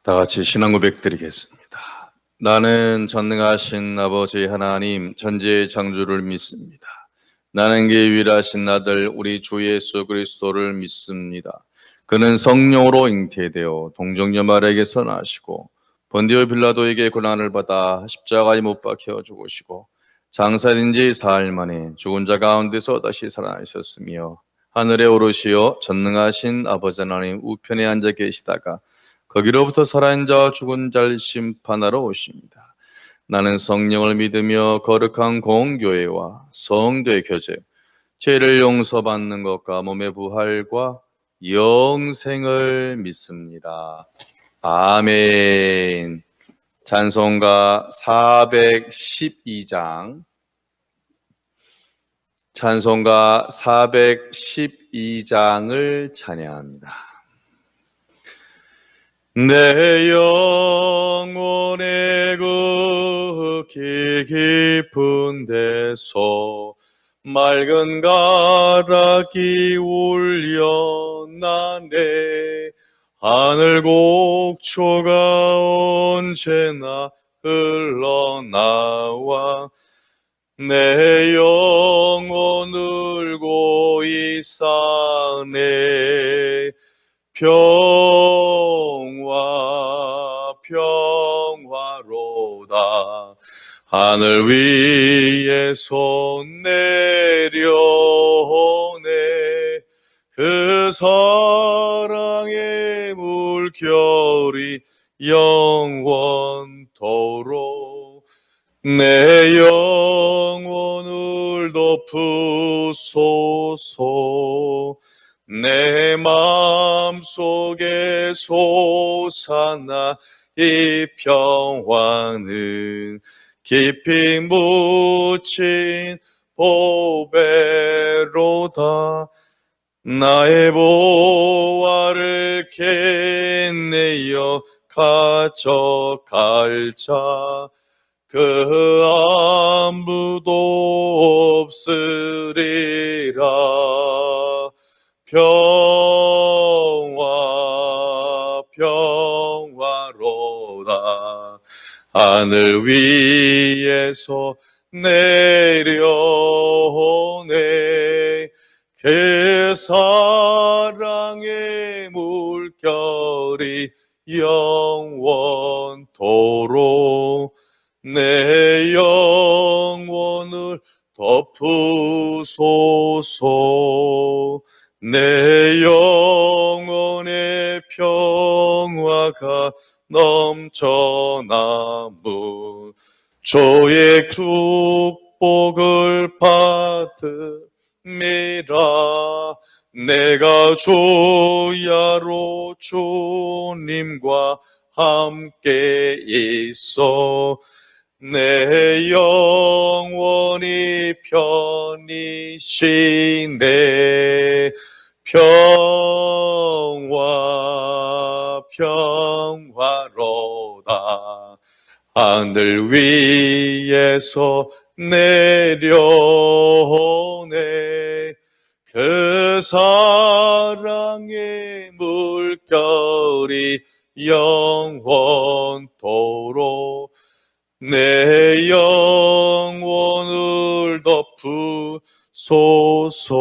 다 같이 신앙 고백 드리겠습니다. 나는 전능하신 아버지 하나님 전지의 창조를 믿습니다. 나는 그의 유일하신 아들 우리 주 예수 그리스도를 믿습니다. 그는 성령으로 잉태되어 동정녀 마리아에게서 나시고 본디오 빌라도에게 고난을 받아 십자가에 못 박혀 죽으시고 장사된 지 사흘 만에 죽은 자 가운데서 다시 살아나셨으며 하늘에 오르시어 전능하신 아버지 하나님 우편에 앉아 계시다가 거기로부터 살아있는 자와 죽은 자를 심판하러 오십니다. 나는 성령을 믿으며 거룩한 공교회와 성도의 교제, 죄를 용서받는 것과 몸의 부활과 영생을 믿습니다. 아멘. 찬송가 412장 찬송가 412장을 찬양합니다. 내 영혼의 극히 깊은 데서 맑은 가락이 울려나네. 하늘 곡초가 언제나 흘러나와 내 영혼 울고 있사네. 평화로다. 하늘 위에서 내려오네. 그 사랑의 물결이 영원토록 내 영혼을 덮으소서. 내 마음속에 솟아나 이 평화는 깊이 묻힌 보배로다. 나의 보화를 캐내어 가져갈 자 그 아무도 없으리라. 평화로다. 하늘 위에서 내려오네. 그 사랑의 물결이 영원토록 내 영혼을 덮으소서. 내 영혼의 평화가 넘쳐나무 주의 축복을 받음이라. 내가 주야로 주님과 함께 있어 내 영혼이 편히 쉬네. 평화로다. 하늘 위에서 내려오네. 그 사랑의 물결이 영원토록 내 영혼을 덮으소서.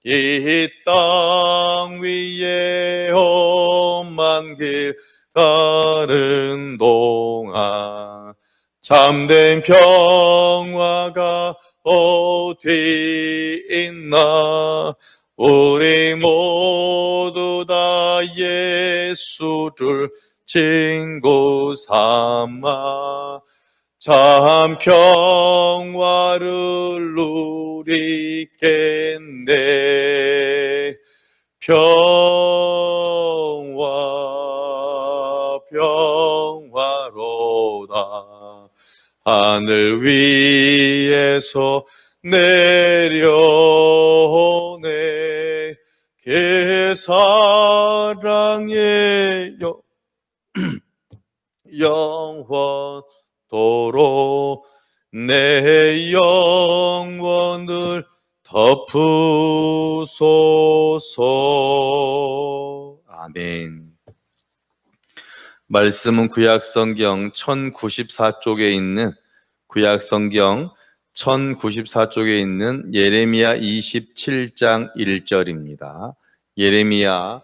이 땅 위에 험한 길 가는 동안 참된 평화가 어디 있나. 우리 모두 다 예수를 친구 삼아 참 평화를 누리겠네. 평화로다. 하늘 위에서 내려오네. 그 사랑의 영원토록 내 영혼을 덮으소서. 아멘. 말씀은 구약성경 1094쪽에 있는 구약성경 1094쪽에 있는 예레미야 27장 1절입니다. 예레미야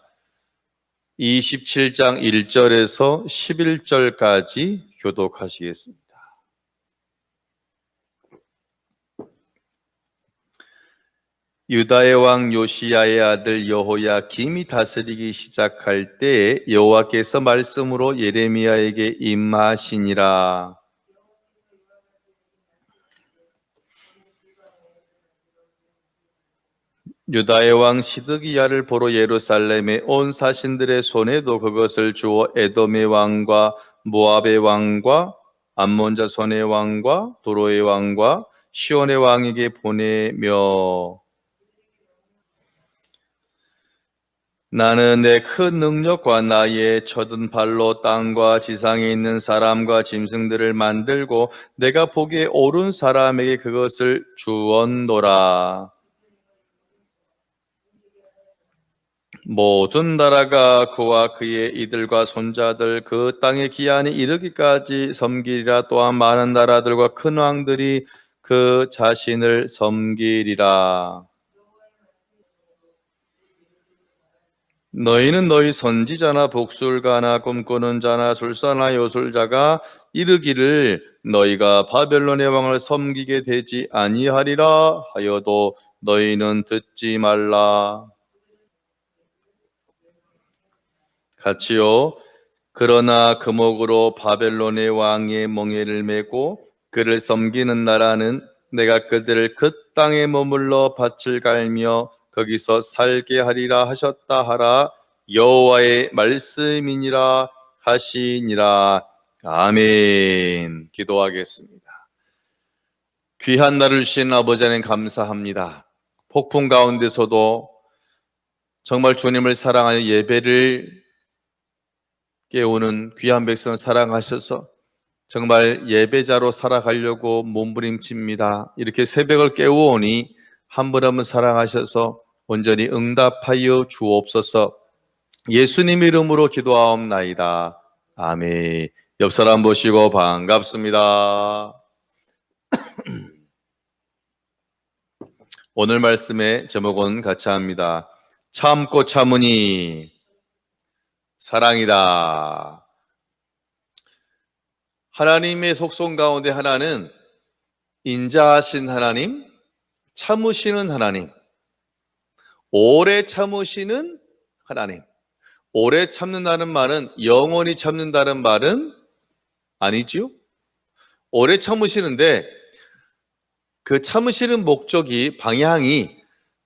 27장 1절에서 11절까지 교독하시겠습니다. 유다의 왕 요시야의 아들 여호야김이 다스리기 시작할 때에 여호와께서 말씀으로 예레미야에게 임하시니라. 유다의 왕 시드기야를 보러 예루살렘에 온 사신들의 손에도 그것을 주어 에돔의 왕과 모압의 왕과 암몬 자손의 왕과 도로의 왕과 시온의 왕에게 보내며 나는 내 큰 능력과 나의 쳐든 발로 땅과 지상에 있는 사람과 짐승들을 만들고 내가 보기에 옳은 사람에게 그것을 주었노라. 모든 나라가 그와 그의 이들과 손자들 그 땅의 기한이 이르기까지 섬기리라. 또한 많은 나라들과 큰 왕들이 그 자신을 섬기리라. 너희는 너희 선지자나 복술가나 꿈꾸는 자나 술사나 요술자가 이르기를 너희가 바벨론의 왕을 섬기게 되지 아니하리라 하여도 너희는 듣지 말라. 같이요. 그러나 금옥으로 바벨론의 왕의 멍에를 메고 그를 섬기는 나라는 내가 그들을 그 땅에 머물러 밭을 갈며 거기서 살게 하리라 하셨다 하라. 여호와의 말씀이니라 하시니라. 아멘. 기도하겠습니다. 귀한 날을 주신 아버지 하나님 감사합니다. 폭풍 가운데서도 정말 주님을 사랑하는 예배를 깨우는 귀한 백성을 사랑하셔서 정말 예배자로 살아가려고 몸부림칩니다. 이렇게 새벽을 깨우오니 한 분 한 분 사랑하셔서 온전히 응답하여 주옵소서. 예수님 이름으로 기도하옵나이다. 아멘. 옆 사람 보시고 반갑습니다. 오늘 말씀의 제목은 같이 합니다. 참고 참으니 사랑이다. 하나님의 속성 가운데 하나는 인자하신 하나님, 참으시는 하나님, 오래 참으시는 하나님. 오래 참는다는 말은 영원히 참는다는 말은 아니지요. 오래 참으시는데 그 참으시는 목적이 방향이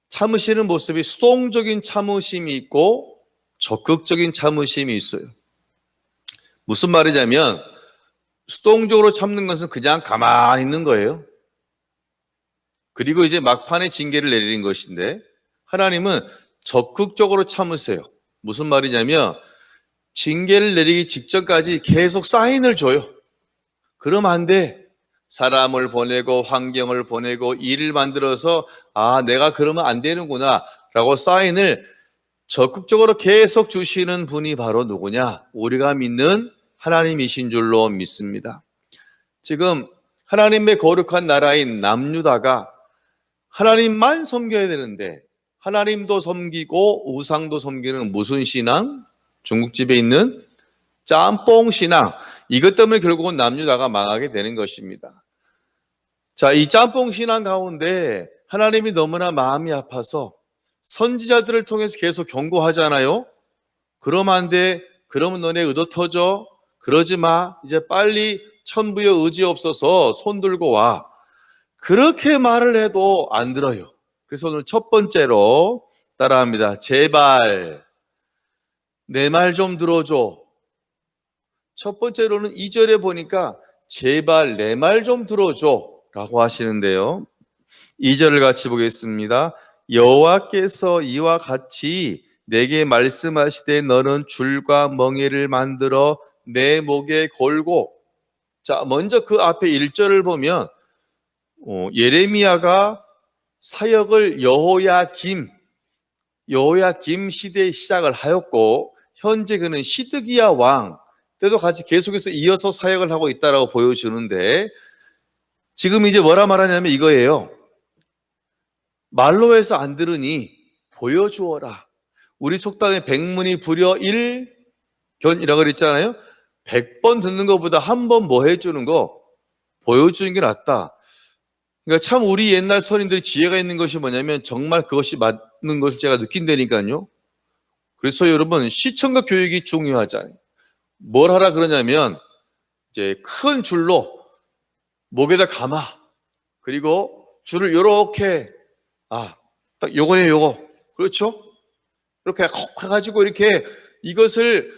참으시는 모습이 수동적인 참으심이 있고 적극적인 참으심이 있어요. 무슨 말이냐면 수동적으로 참는 것은 그냥 가만히 있는 거예요. 그리고 이제 막판에 징계를 내리는 것인데 하나님은 적극적으로 참으세요. 무슨 말이냐면 징계를 내리기 직전까지 계속 사인을 줘요. 그러면 안 돼. 사람을 보내고 환경을 보내고 일을 만들어서 내가 그러면 안 되는구나 라고 사인을 적극적으로 계속 주시는 분이 바로 누구냐? 우리가 믿는 하나님이신 줄로 믿습니다. 지금 하나님의 거룩한 나라인 남유다가 하나님만 섬겨야 되는데 하나님도 섬기고 우상도 섬기는 무슨 신앙? 중국집에 있는 짬뽕 신앙. 이것 때문에 결국은 남유다가 망하게 되는 것입니다. 자, 이 짬뽕 신앙 가운데 하나님이 너무나 마음이 아파서 선지자들을 통해서 계속 경고하잖아요. 그러면 안 돼. 그러면 너네 의도 터져. 그러지 마. 이제 빨리 천부의 의지 없어서 손 들고 와. 그렇게 말을 해도 안 들어요. 그래서 오늘 첫 번째로 따라합니다. 제발 내 말 좀 들어줘. 첫 번째로는 2절에 보니까 제발 내 말 좀 들어줘 라고 하시는데요. 2절을 같이 보겠습니다. 여호와께서 이와 같이 내게 말씀하시되 너는 줄과 멍에를 만들어 내 목에 걸고. 자, 먼저 그 앞에 1절을 보면 예레미야가 사역을 여호야김 시대에 시작을 하였고 현재 그는 시드기야 왕 때도 같이 계속해서 이어서 사역을 하고 있다라고 보여주는데, 지금 이제 뭐라 말하냐면 이거예요. 말로 해서 안 들으니 보여주어라. 우리 속담에 백문이 불여 일견이라고 그랬잖아요. 100번 듣는 것보다 한 번 뭐 해주는 거, 보여주는 게 낫다. 그러니까 참 우리 옛날 선인들이 지혜가 있는 것이 뭐냐면 정말 그것이 맞는 것을 제가 느낀다니까요. 그래서 여러분, 시청각 교육이 중요하잖아요. 뭘 하라 그러냐면 이제 큰 줄로 목에다 감아. 그리고 줄을 요렇게 딱 요거네 요거. 그렇죠? 이렇게 해가지고 이렇게 이것을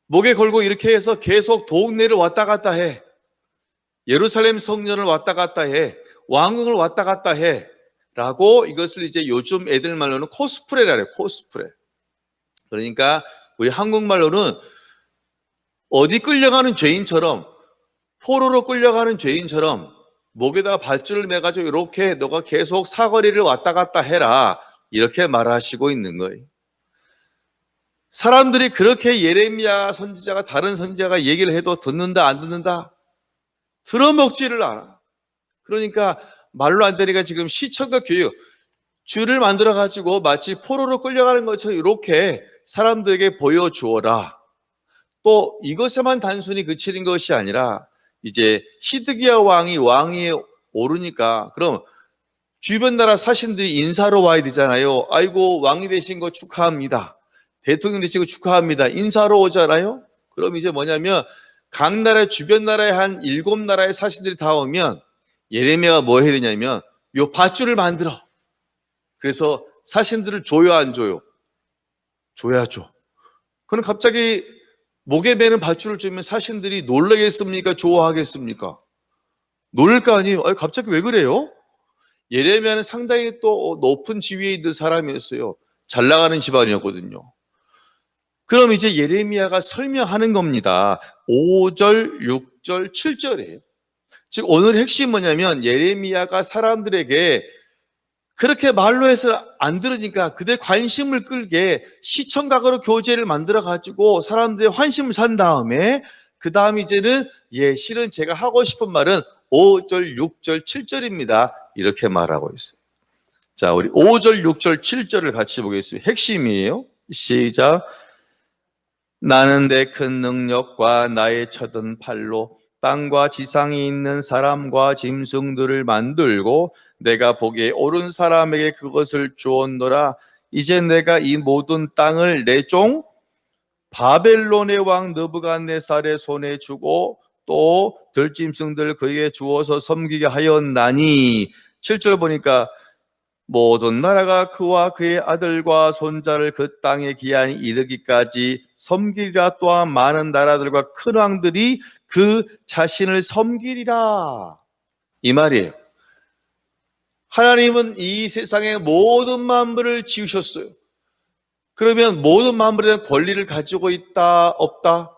목에 걸고 이렇게 해서 계속 동네를 왔다 갔다 해. 예루살렘 성전을 왔다 갔다 해. 왕궁을 왔다 갔다 해. 라고 이것을 이제 요즘 애들 말로는 코스프레라 그래요. 코스프레. 그러니까 우리 한국말로는 어디 끌려가는 죄인처럼, 포로로 끌려가는 죄인처럼 목에다가 밧줄을 매가지고 이렇게 너가 계속 사거리를 왔다 갔다 해라. 이렇게 말하시고 있는 거예요. 사람들이 그렇게 예레미야 선지자가 다른 선지자가 얘기를 해도 듣는다 안 듣는다? 들어먹지를 않아. 그러니까 말로 안 되니까 지금 시청각 교육, 줄을 만들어가지고 마치 포로로 끌려가는 것처럼 이렇게 사람들에게 보여주어라. 또 이것에만 단순히 그치는 것이 아니라 이제 히드기야 왕위에 오르니까 그럼 주변 나라 사신들이 인사로 와야 되잖아요. 아이고 왕이 되신 거 축하합니다. 대통령 되신 거 축하합니다. 인사로 오잖아요. 그럼 이제 뭐냐면 각 나라 주변 나라의 한 7나라의 사신들이 다 오면 예레미야가 뭐 해야 되냐면 요 밧줄을 만들어. 그래서 사신들을 줘요 안 줘요? 줘야죠. 그럼 갑자기 목에 매는 밧줄을 주면 사신들이 놀라겠습니까? 좋아하겠습니까? 놀랄 거 아니에요. 갑자기 왜 그래요? 예레미야는 상당히 또 높은 지위에 있는 사람이었어요. 잘 나가는 집안이었거든요. 그럼 이제 예레미야가 설명하는 겁니다. 5절, 6절, 7절이에요. 즉 오늘 핵심이 뭐냐면 예레미야가 사람들에게 그렇게 말로 해서 안 들으니까 그들 관심을 끌게 시청각으로 교재를 만들어 가지고 사람들의 환심을 산 다음에 그 다음 이제는 실은 제가 하고 싶은 말은 5절, 6절, 7절입니다. 이렇게 말하고 있어요. 자, 우리 5절, 6절, 7절을 같이 보겠습니다. 핵심이에요. 시작. 나는 내 큰 능력과 나의 쳐든 팔로 땅과 지상에 있는 사람과 짐승들을 만들고 내가 보기에 옳은 사람에게 그것을 주었노라. 이제 내가 이 모든 땅을 내 종 바벨론의 왕 느부갓네살의 손에 주고 또 들짐승들 그에게 주어서 섬기게 하였나니. 7절 보니까 모든 나라가 그와 그의 아들과 손자를 그 땅에 기한이 이르기까지 섬기리라. 또한 많은 나라들과 큰 왕들이 그 자신을 섬기리라. 이 말이에요. 하나님은 이 세상의 모든 만물을 지으셨어요. 그러면 모든 만물에 대한 권리를 가지고 있다 없다?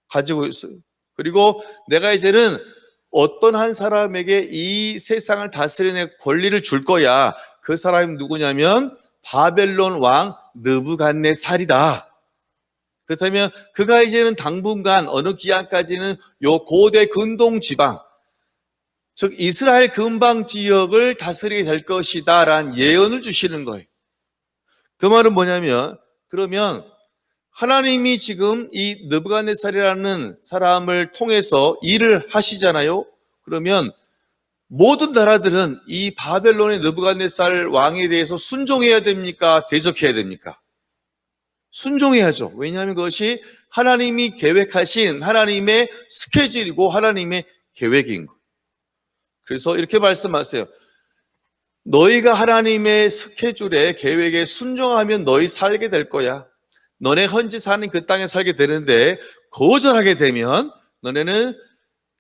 가지고 있어요. 그리고 내가 이제는 어떤 한 사람에게 이 세상을 다스리는 권리를 줄 거야. 그 사람이 누구냐면 바벨론 왕 느부갓네살이다. 그렇다면 그가 이제는 당분간 어느 기한까지는 요 고대 근동 지방, 즉 이스라엘 근방 지역을 다스리게 될 것이다 라는 예언을 주시는 거예요. 그 말은 뭐냐면 그러면 하나님이 지금 이 느부갓네살이라는 사람을 통해서 일을 하시잖아요. 그러면 모든 나라들은 이 바벨론의 느부갓네살 왕에 대해서 순종해야 됩니까? 대적해야 됩니까? 순종해야죠. 왜냐하면 그것이 하나님이 계획하신 하나님의 스케줄이고 하나님의 계획인 거예요. 그래서 이렇게 말씀하세요. 너희가 하나님의 스케줄에 계획에 순종하면 너희 살게 될 거야. 너네 현재 사는 그 땅에 살게 되는데 거절하게 되면 너네는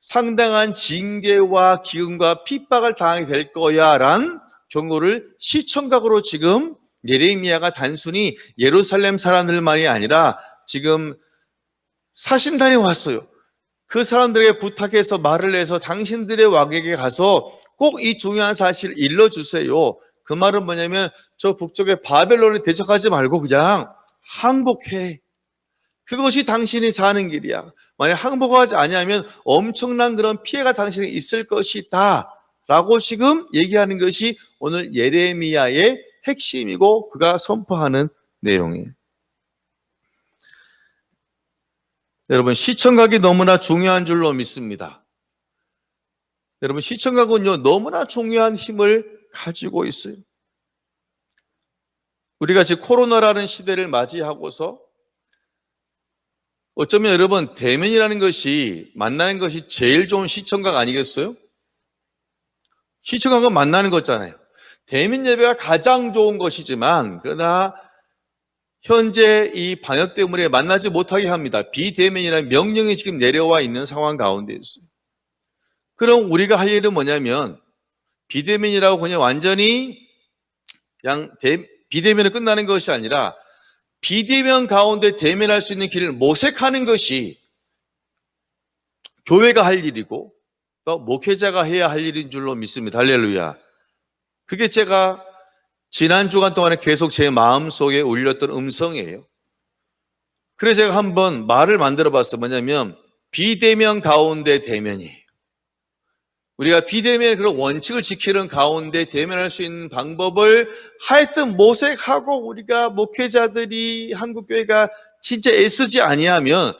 상당한 징계와 기근과 핍박을 당하게 될 거야 라는 경고를 시청각으로 지금 예레미야가 단순히 예루살렘 사람들만이 아니라 지금 사신단에 왔어요. 그 사람들에게 부탁해서 말을 해서 당신들의 왕에게 가서 꼭 이 중요한 사실을 일러주세요. 그 말은 뭐냐면 저 북쪽의 바벨론에 대적하지 말고 그냥 항복해. 그것이 당신이 사는 길이야. 만약 항복하지 아니하면 엄청난 그런 피해가 당신에게 있을 것이다 라고 지금 얘기하는 것이 오늘 예레미야의 핵심이고 그가 선포하는 내용이에요. 여러분, 시청각이 너무나 중요한 줄로 믿습니다. 여러분, 시청각은요 너무나 중요한 힘을 가지고 있어요. 우리가 지금 코로나라는 시대를 맞이하고서 어쩌면 여러분 대면이라는 것이 만나는 것이 제일 좋은 시청각 아니겠어요? 시청각은 만나는 거잖아요. 대면 예배가 가장 좋은 것이지만 그러나 현재 이 방역 때문에 만나지 못하게 합니다. 비대면이라는 명령이 지금 내려와 있는 상황 가운데 있어요. 그럼 우리가 할 일은 뭐냐면 비대면이라고 그냥 완전히 그냥 비대면으로 끝나는 것이 아니라 비대면 가운데 대면할 수 있는 길을 모색하는 것이 교회가 할 일이고 또 목회자가 해야 할 일인 줄로 믿습니다. 할렐루야. 그게 제가 지난 주간 동안에 계속 제 마음속에 울렸던 음성이에요. 그래서 제가 한번 말을 만들어 봤어요. 뭐냐면 비대면 가운데 대면이에요. 우리가 비대면의 그런 원칙을 지키는 가운데 대면할 수 있는 방법을 하여튼 모색하고 우리가 목회자들이 한국교회가 진짜 애쓰지 아니하면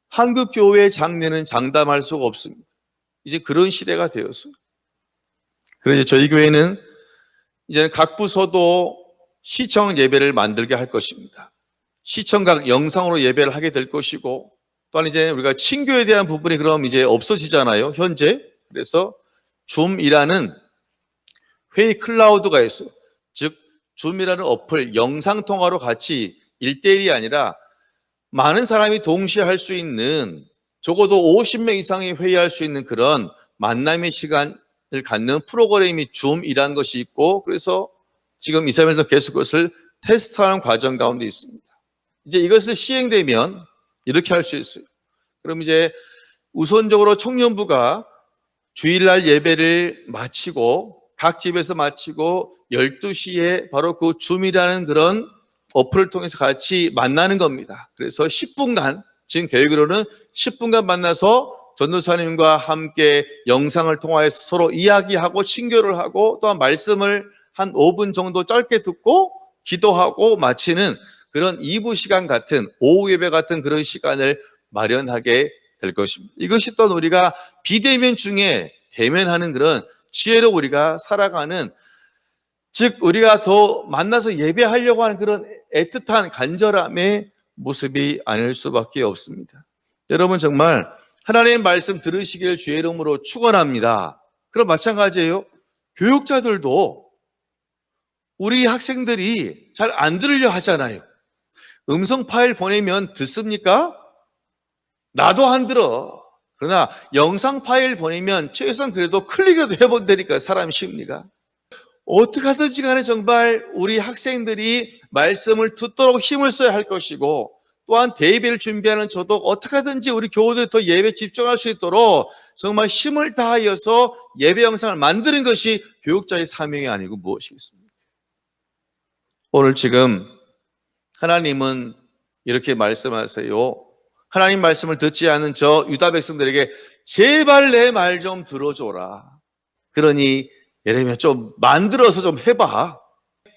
한국교회 장례는 장담할 수가 없습니다. 이제 그런 시대가 되었어요. 그래서 저희 교회는 이제는 각 부서도 시청 예배를 만들게 할 것입니다. 시청각 영상으로 예배를 하게 될 것이고 또한 이제 우리가 친교에 대한 부분이 그럼 이제 없어지잖아요, 현재. 그래서 줌이라는 회의 클라우드가 있어요. 즉, 줌이라는 어플, 영상통화로 같이 1대1이 아니라 많은 사람이 동시에 할 수 있는 적어도 50명 이상이 회의할 수 있는 그런 만남의 시간을 갖는 프로그램이 줌이라는 것이 있고 그래서 지금 이사회에서 계속 그것을 테스트하는 과정 가운데 있습니다. 이제 이것을 시행되면 이렇게 할 수 있어요. 그럼 이제 우선적으로 청년부가 주일날 예배를 마치고 각 집에서 마치고 12시에 바로 그 줌이라는 그런 어플을 통해서 같이 만나는 겁니다. 그래서 10분간 지금 계획으로는 10분간 만나서 전도사님과 함께 영상을 통화해서 서로 이야기하고 친교를 하고 또한 말씀을 한 5분 정도 짧게 듣고 기도하고 마치는 그런 2부 시간 같은 오후 예배 같은 그런 시간을 마련하게 될 것입니다. 이것이 또 우리가 비대면 중에 대면하는 그런 지혜로 우리가 살아가는 즉 우리가 더 만나서 예배하려고 하는 그런 애틋한 간절함의 모습이 아닐 수밖에 없습니다. 여러분 정말 하나님의 말씀 들으시기를 주의 이름으로 축원합니다. 그럼 마찬가지예요. 교육자들도 우리 학생들이 잘 안 들으려 하잖아요. 음성 파일 보내면 듣습니까? 나도 안 들어. 그러나 영상 파일 보내면 최소한 그래도 클릭이라도 해본다니까 사람 심리가. 어떻게 하든지 간에 정말 우리 학생들이 말씀을 듣도록 힘을 써야 할 것이고 또한 대예배를 준비하는 저도 어떻게 하든지 우리 교우들이 더 예배에 집중할 수 있도록 정말 힘을 다하여서 예배 영상을 만드는 것이 교육자의 사명이 아니고 무엇이겠습니까? 오늘 지금 하나님은 이렇게 말씀하세요. 하나님 말씀을 듣지 않은 저 유다 백성들에게 제발 내 말 좀 들어줘라. 그러니 예레미야 좀 만들어서 좀 해봐.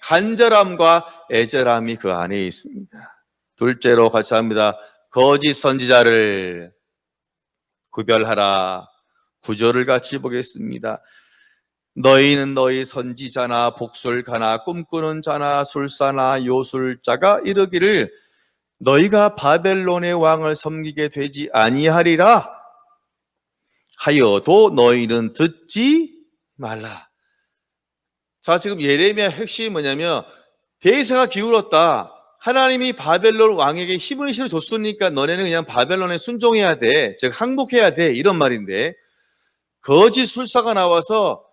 간절함과 애절함이 그 안에 있습니다. 둘째로 같이 합니다. 거짓 선지자를 구별하라. 9절을 같이 보겠습니다. 너희는 너희 선지자나 복술가나 꿈꾸는 자나 술사나 요술자가 이르기를 너희가 바벨론의 왕을 섬기게 되지 아니하리라 하여도 너희는 듣지 말라. 자, 지금 예레미야 핵심이 뭐냐면 대세가 기울었다. 하나님이 바벨론 왕에게 힘을 실어줬으니까 너네는 그냥 바벨론에 순종해야 돼. 즉 항복해야 돼. 이런 말인데 거짓 술사가 나와서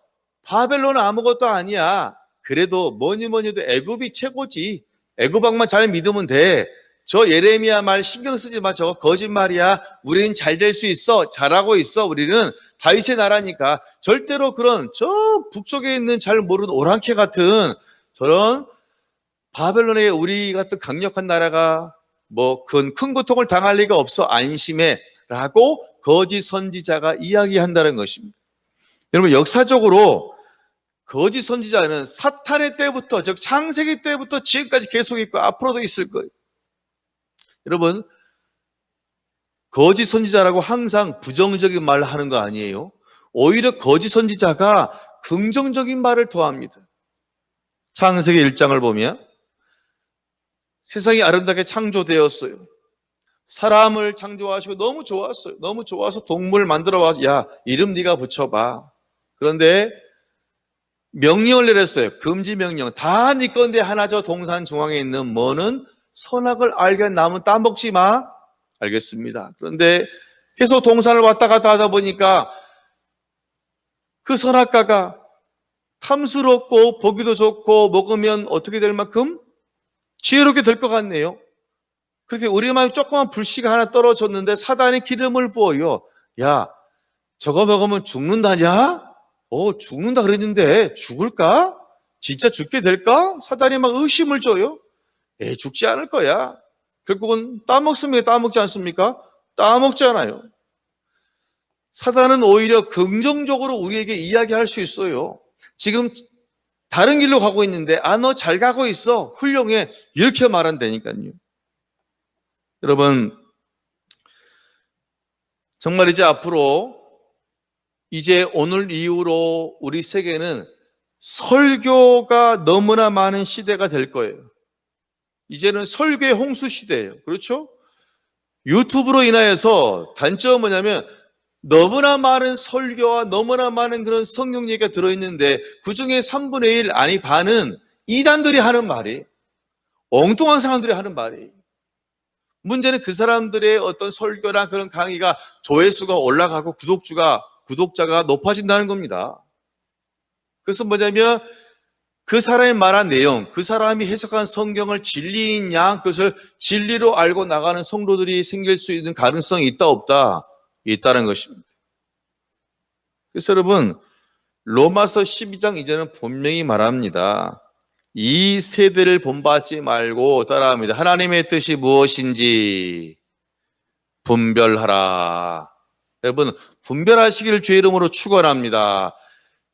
바벨론은 아무것도 아니야. 그래도 뭐니 해도 애굽이 최고지. 애굽 왕만 잘 믿으면 돼. 저 예레미야 말 신경 쓰지 마. 저거 거짓말이야. 우리는 잘 될 수 있어. 잘하고 있어. 우리는 다윗의 나라니까. 절대로 그런 저 북쪽에 있는 잘 모르는 오랑캐 같은 저런 바벨론에 우리 같은 강력한 나라가 큰 고통을 당할 리가 없어 안심해 라고 거짓 선지자가 이야기한다는 것입니다. 여러분, 역사적으로 거짓 선지자는 사탄의 때부터, 즉 창세기 때부터 지금까지 계속 있고 앞으로도 있을 거예요. 여러분, 거짓 선지자라고 항상 부정적인 말을 하는 거 아니에요. 오히려 거짓 선지자가 긍정적인 말을 더합니다. 창세기 1장을 보면 세상이 아름답게 창조되었어요. 사람을 창조하시고 너무 좋았어요. 너무 좋아서 동물 만들어 와서 야, 이름 네가 붙여봐. 그런데 명령을 내렸어요. 금지 명령. 다 네 건데 하나 저 동산 중앙에 있는 뭐는 선악을 알게 나무 따먹지 마. 알겠습니다. 그런데 계속 동산을 왔다 갔다 하다 보니까 그 선악과가 탐스럽고 보기도 좋고 먹으면 어떻게 될 만큼 지혜롭게 될 것 같네요. 그렇게 우리 마음에 조그만 불씨가 하나 떨어졌는데 사단이 기름을 부어요. 야, 저거 먹으면 죽는다냐? 죽는다 그랬는데 죽을까? 진짜 죽게 될까? 사단이 막 의심을 줘요. 죽지 않을 거야. 결국은 따먹습니까? 따먹지 않습니까? 따먹잖아요. 사단은 오히려 긍정적으로 우리에게 이야기할 수 있어요. 지금 다른 길로 가고 있는데 너 잘 가고 있어. 훌륭해. 이렇게 말한다니까요. 여러분, 정말 이제 오늘 이후로 우리 세계는 설교가 너무나 많은 시대가 될 거예요. 이제는 설교의 홍수 시대예요. 그렇죠? 유튜브로 인하여서 단점은 뭐냐면 너무나 많은 설교와 너무나 많은 그런 성경 얘기가 들어있는데 그중에 3분의 1 아니 반은 이단들이 하는 말이, 엉뚱한 사람들이 하는 말이. 문제는 그 사람들의 어떤 설교나 그런 강의가 조회수가 올라가고 구독자가 높아진다는 겁니다. 그래서 뭐냐면 그 사람이 말한 내용, 그 사람이 해석한 성경을 진리인 양 그것을 진리로 알고 나가는 성도들이 생길 수 있는 가능성이 있다 없다? 있다는 것입니다. 그래서 여러분, 로마서 12장 이제는 분명히 말합니다. 이 세대를 본받지 말고 따라합니다. 하나님의 뜻이 무엇인지 분별하라. 여러분, 분별하시기를 주의 이름으로 축원합니다.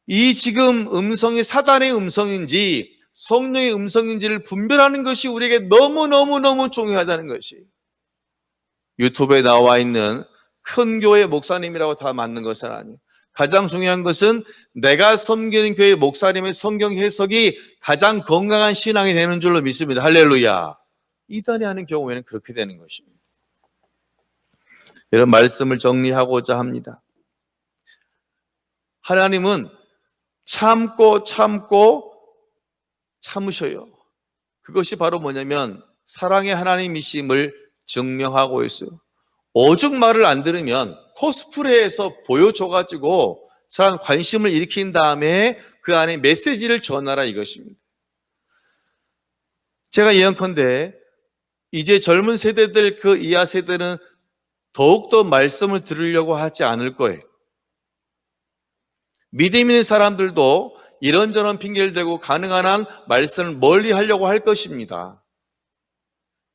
이 지금 음성이 사단의 음성인지 성령의 음성인지를 분별하는 것이 우리에게 너무너무너무 중요하다는 것이, 유튜브에 나와 있는 큰 교회 목사님이라고 다 맞는 것은 아니에요. 가장 중요한 것은 내가 섬기는 교회 목사님의 성경 해석이 가장 건강한 신앙이 되는 줄로 믿습니다. 할렐루야. 이단이 하는 경우에는 그렇게 되는 것입니다. 이런 말씀을 정리하고자 합니다. 하나님은 참고 참으셔요. 그것이 바로 뭐냐면 사랑의 하나님이심을 증명하고 있어요. 오죽 말을 안 들으면 코스프레해서 보여줘가지고 사람 관심을 일으킨 다음에 그 안에 메시지를 전하라 이것입니다. 제가 예언컨대 이제 젊은 세대들, 그 이하 세대는 더욱더 말씀을 들으려고 하지 않을 거예요. 믿음 있는 사람들도 이런저런 핑계를 대고 가능한 한 말씀을 멀리 하려고 할 것입니다.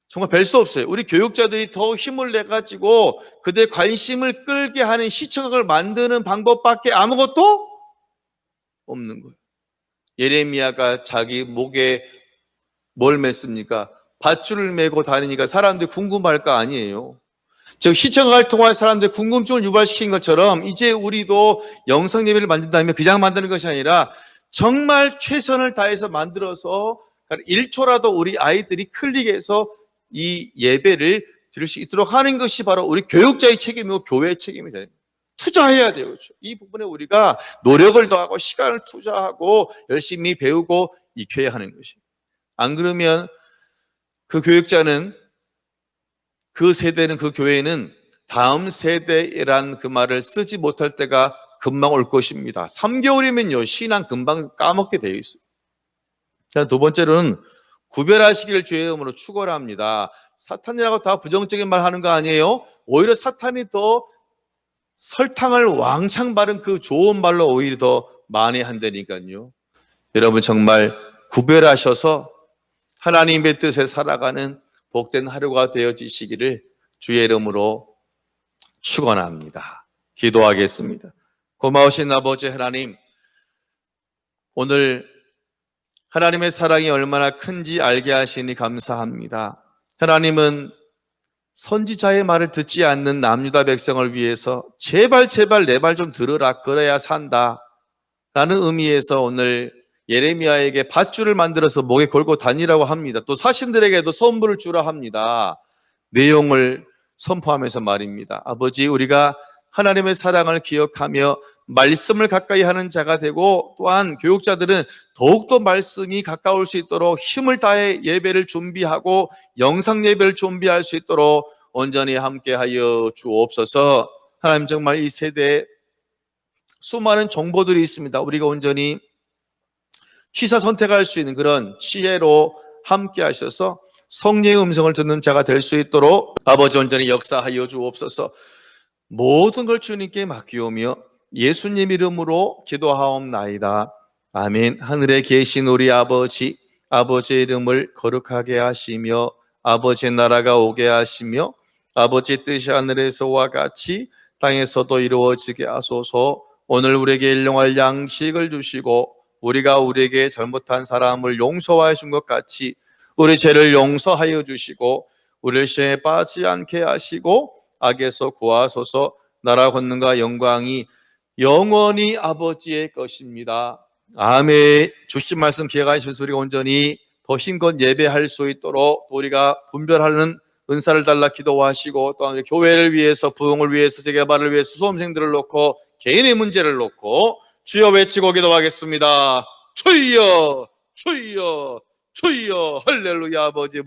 정말 별 수 없어요. 우리 교육자들이 더 힘을 내가지고 그들의 관심을 끌게 하는 시청각을 만드는 방법밖에 아무것도 없는 거예요. 예레미야가 자기 목에 뭘 맸습니까? 밧줄을 메고 다니니까 사람들이 궁금할 거 아니에요. 즉 시청각을 통한 사람들의 궁금증을 유발시킨 것처럼 이제 우리도 영상 예배를 만든다면 그냥 만드는 것이 아니라 정말 최선을 다해서 만들어서 1초라도 우리 아이들이 클릭해서 이 예배를 드릴 수 있도록 하는 것이 바로 우리 교육자의 책임이고 교회의 책임이 됩니다. 투자해야 돼요. 그렇죠? 이 부분에 우리가 노력을 더하고 시간을 투자하고 열심히 배우고 익혀야 하는 것입니다. 안 그러면 그 교육자는, 그 세대는, 그 교회는 다음 세대란 그 말을 쓰지 못할 때가 금방 올 것입니다. 3개월이면요 신앙 금방 까먹게 되어 있어요. 자, 두 번째로는 구별하시기를 주의 이름으로 축원합니다. 사탄이라고 다 부정적인 말 하는 거 아니에요? 오히려 사탄이 더 설탕을 왕창 바른 그 좋은 말로 오히려 더 많이 한다니까요. 여러분 정말 구별하셔서 하나님의 뜻에 살아가는 복된 하루가 되어지시기를 주의 이름으로 축원합니다. 기도하겠습니다. 고마우신 아버지 하나님, 오늘 하나님의 사랑이 얼마나 큰지 알게 하시니 감사합니다. 하나님은 선지자의 말을 듣지 않는 남유다 백성을 위해서 제발 내 말 좀 들으라, 그래야 산다 라는 의미에서 오늘 예레미야에게 밧줄을 만들어서 목에 걸고 다니라고 합니다. 또 사신들에게도 선물을 주라 합니다. 내용을 선포하면서 말입니다. 아버지, 우리가 하나님의 사랑을 기억하며 말씀을 가까이 하는 자가 되고, 또한 교육자들은 더욱더 말씀이 가까울 수 있도록 힘을 다해 예배를 준비하고 영상 예배를 준비할 수 있도록 온전히 함께하여 주옵소서. 하나님, 정말 이 세대에 수많은 정보들이 있습니다. 우리가 온전히 취사 선택할 수 있는 그런 지혜로 함께 하셔서 성령의 음성을 듣는 자가 될 수 있도록 아버지 온전히 역사하여 주옵소서. 모든 걸 주님께 맡기오며 예수님 이름으로 기도하옵나이다. 아멘. 하늘에 계신 우리 아버지, 아버지의 이름을 거룩하게 하시며 아버지의 나라가 오게 하시며 아버지 뜻이 하늘에서와 같이 땅에서도 이루어지게 하소서. 오늘 우리에게 일용할 양식을 주시고 우리가 우리에게 잘못한 사람을 용서하여 준 것 같이 우리 죄를 용서하여 주시고 우리를 시험에 빠지지 않게 하시고 악에서 구하소서. 나라 권능과 영광이 영원히 아버지의 것입니다. 아멘. 주신 말씀 기억하시면서 우리가 온전히 더 힘껏 예배할 수 있도록 우리가 분별하는 은사를 달라 기도하시고, 또한 교회를 위해서, 부흥을 위해서, 재개발을 위해서 수험생들을 놓고 개인의 문제를 놓고 주여 외치고 기도하겠습니다. 주여 주여 주여 할렐루야. 아버지